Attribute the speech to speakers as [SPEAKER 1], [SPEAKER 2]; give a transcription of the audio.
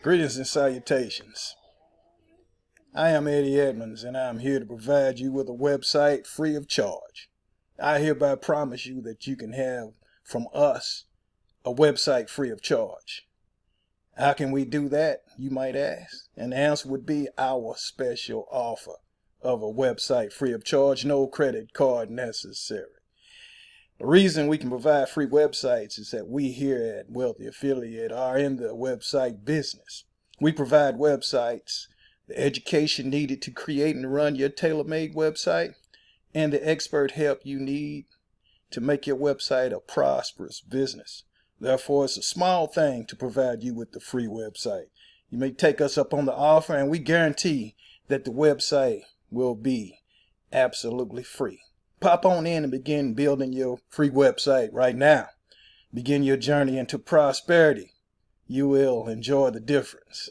[SPEAKER 1] Greetings and salutations. I am Eddie Edmonds, and I am here to provide you with a website free of charge. I hereby promise you that you can have from us a website free of charge. How can we do that, you might ask? And the answer would be our special offer of a website free of charge, no credit card necessary. The reason we can provide free websites is that we here at Wealthy Affiliate are in the website business. We provide websites, the education needed to create and run your tailor-made website, and the expert help you need to make your website a prosperous business. Therefore, it's a small thing to provide you with the free website. You may take us up on the offer, and we guarantee that the website will be absolutely free. Pop on in and begin building your free website right now. Begin your journey into prosperity. You will enjoy the difference.